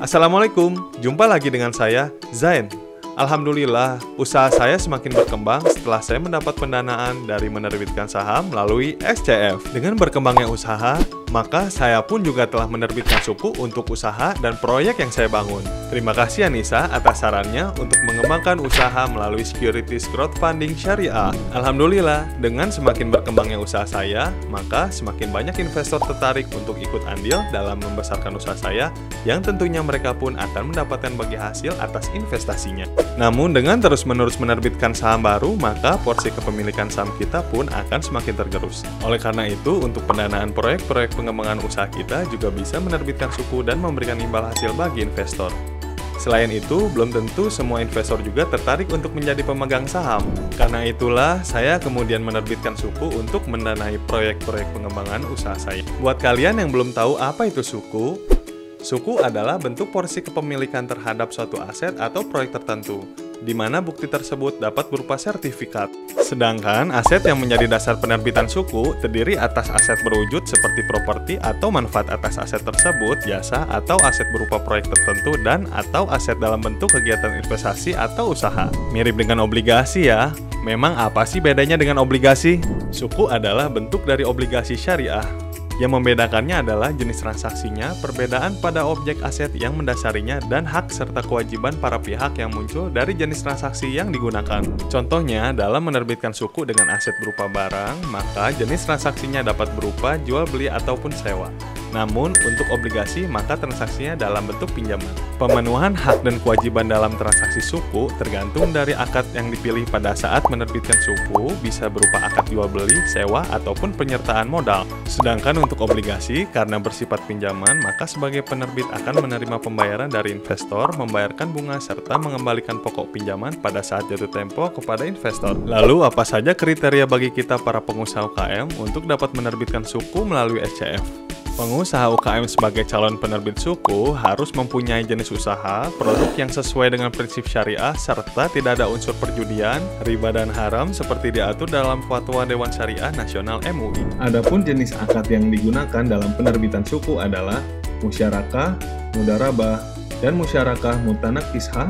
Assalamualaikum, jumpa lagi dengan saya, Zain. Alhamdulillah, usaha saya semakin berkembang setelah saya mendapat pendanaan dari menerbitkan saham melalui SCF. Dengan berkembangnya usaha, maka saya pun juga telah menerbitkan suku untuk usaha dan proyek yang saya bangun. Terima kasih Anissa atas sarannya untuk mengembangkan usaha melalui securities crowdfunding syariah. Alhamdulillah, dengan semakin berkembangnya usaha saya, maka semakin banyak investor tertarik untuk ikut andil dalam membesarkan usaha saya, yang tentunya mereka pun akan mendapatkan bagi hasil atas investasinya. Namun dengan terus-menerus menerbitkan saham baru, maka porsi kepemilikan saham kita pun akan semakin tergerus. Oleh karena itu, untuk pendanaan proyek-proyek pengembangan usaha kita juga bisa menerbitkan suku dan memberikan imbal hasil bagi investor. Selain itu, belum tentu semua investor juga tertarik untuk menjadi pemegang saham. Karena itulah, saya kemudian menerbitkan suku untuk mendanai proyek-proyek pengembangan usaha saya. Buat kalian yang belum tahu apa itu suku adalah bentuk porsi kepemilikan terhadap suatu aset atau proyek tertentu, di mana bukti tersebut dapat berupa sertifikat. Sedangkan aset yang menjadi dasar penerbitan suku terdiri atas aset berwujud seperti properti atau manfaat atas aset tersebut, jasa atau aset berupa proyek tertentu, dan atau aset dalam bentuk kegiatan investasi atau usaha. Mirip dengan obligasi ya. Memang apa sih bedanya dengan obligasi? Suku adalah bentuk dari obligasi syariah. Yang membedakannya adalah jenis transaksinya, perbedaan pada objek aset yang mendasarinya, dan hak serta kewajiban para pihak yang muncul dari jenis transaksi yang digunakan. Contohnya, dalam menerbitkan suku dengan aset berupa barang, maka jenis transaksinya dapat berupa jual beli ataupun sewa. Namun, untuk obligasi, maka transaksinya dalam bentuk pinjaman. Pemenuhan hak dan kewajiban dalam transaksi suku tergantung dari akad yang dipilih pada saat menerbitkan suku, bisa berupa akad jual beli, sewa, ataupun penyertaan modal. Sedangkan untuk obligasi, karena bersifat pinjaman, maka sebagai penerbit akan menerima pembayaran dari investor, membayarkan bunga, serta mengembalikan pokok pinjaman pada saat jatuh tempo kepada investor. Lalu, apa saja kriteria bagi kita para pengusaha UKM untuk dapat menerbitkan suku melalui SCF? Pengusaha UKM sebagai calon penerbit suku harus mempunyai jenis usaha, produk yang sesuai dengan prinsip syariah, serta tidak ada unsur perjudian, riba dan haram seperti diatur dalam Fatwa Dewan Syariah Nasional MUI. Adapun jenis akad yang digunakan dalam penerbitan suku adalah musyarakah, mudharabah, dan musyarakah mutanakishah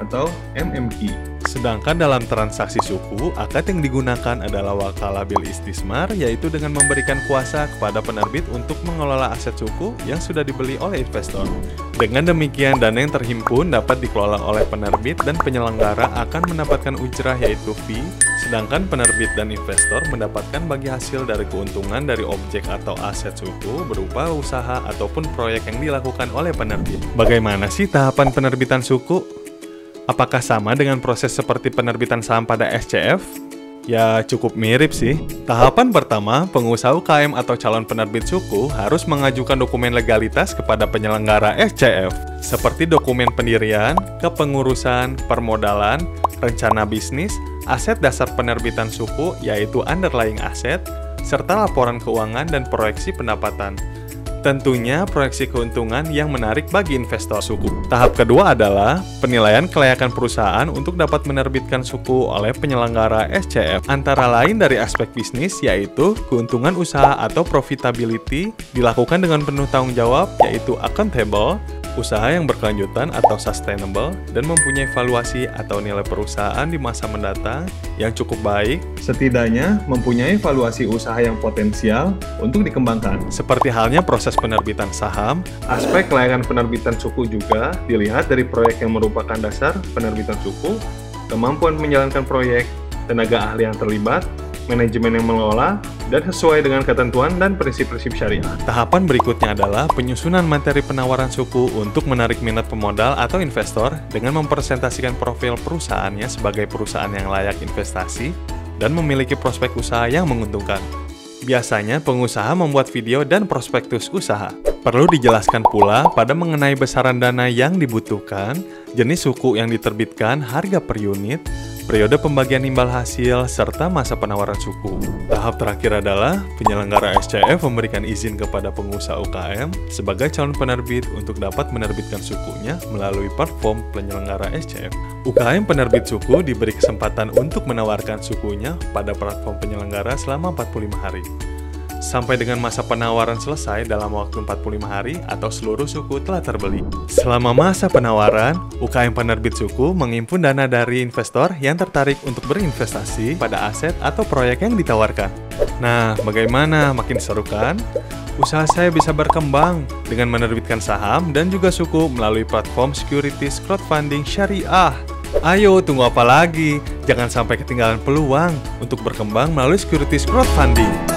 atau MMQ. Sedangkan dalam transaksi suku, akad yang digunakan adalah wakalah bil istismar, yaitu dengan memberikan kuasa kepada penerbit untuk mengelola aset suku yang sudah dibeli oleh investor. Dengan demikian, dana yang terhimpun dapat dikelola oleh penerbit dan penyelenggara akan mendapatkan ujrah yaitu fee, sedangkan penerbit dan investor mendapatkan bagi hasil dari keuntungan dari objek atau aset suku berupa usaha ataupun proyek yang dilakukan oleh penerbit. Bagaimana sih tahapan penerbitan suku? Apakah sama dengan proses seperti penerbitan saham pada SCF? Ya, cukup mirip sih. Tahapan pertama, pengusaha UKM atau calon penerbit suku harus mengajukan dokumen legalitas kepada penyelenggara SCF, seperti dokumen pendirian, kepengurusan, permodalan, rencana bisnis, aset dasar penerbitan suku yaitu underlying asset, serta laporan keuangan dan proyeksi pendapatan. Tentunya proyeksi keuntungan yang menarik bagi investor suku. Tahap kedua adalah penilaian kelayakan perusahaan untuk dapat menerbitkan suku oleh penyelenggara SCF. Antara lain dari aspek bisnis yaitu keuntungan usaha atau profitability dilakukan dengan penuh tanggung jawab yaitu accountable, usaha yang berkelanjutan atau sustainable, dan mempunyai valuasi atau nilai perusahaan di masa mendatang yang cukup baik, setidaknya mempunyai valuasi usaha yang potensial untuk dikembangkan. Seperti halnya proses penerbitan saham, aspek kelayakan penerbitan suku juga dilihat dari proyek yang merupakan dasar penerbitan suku, kemampuan menjalankan proyek, tenaga ahli yang terlibat, manajemen yang mengelola, dan sesuai dengan ketentuan dan prinsip-prinsip syariah. Tahapan berikutnya adalah penyusunan materi penawaran suku untuk menarik minat pemodal atau investor dengan mempresentasikan profil perusahaannya sebagai perusahaan yang layak investasi dan memiliki prospek usaha yang menguntungkan. Biasanya pengusaha membuat video dan prospektus usaha. Perlu dijelaskan pula pada mengenai besaran dana yang dibutuhkan, jenis suku yang diterbitkan, harga per unit, periode pembagian imbal hasil, serta masa penawaran suku. Tahap terakhir adalah penyelenggara SCF memberikan izin kepada pengusaha UKM sebagai calon penerbit untuk dapat menerbitkan sukunya melalui platform penyelenggara SCF. UKM penerbit suku diberi kesempatan untuk menawarkan sukunya pada platform penyelenggara selama 45 hari. sampai dengan masa penawaran selesai dalam waktu 45 hari atau seluruh suku telah terbeli. Selama masa penawaran, UKM penerbit suku menghimpun dana dari investor yang tertarik untuk berinvestasi pada aset atau proyek yang ditawarkan. Nah, bagaimana? Makin seru kan? Usaha saya bisa berkembang dengan menerbitkan saham dan juga suku melalui platform securities crowdfunding syariah. Ayo, tunggu apa lagi? Jangan sampai ketinggalan peluang untuk berkembang melalui securities crowdfunding.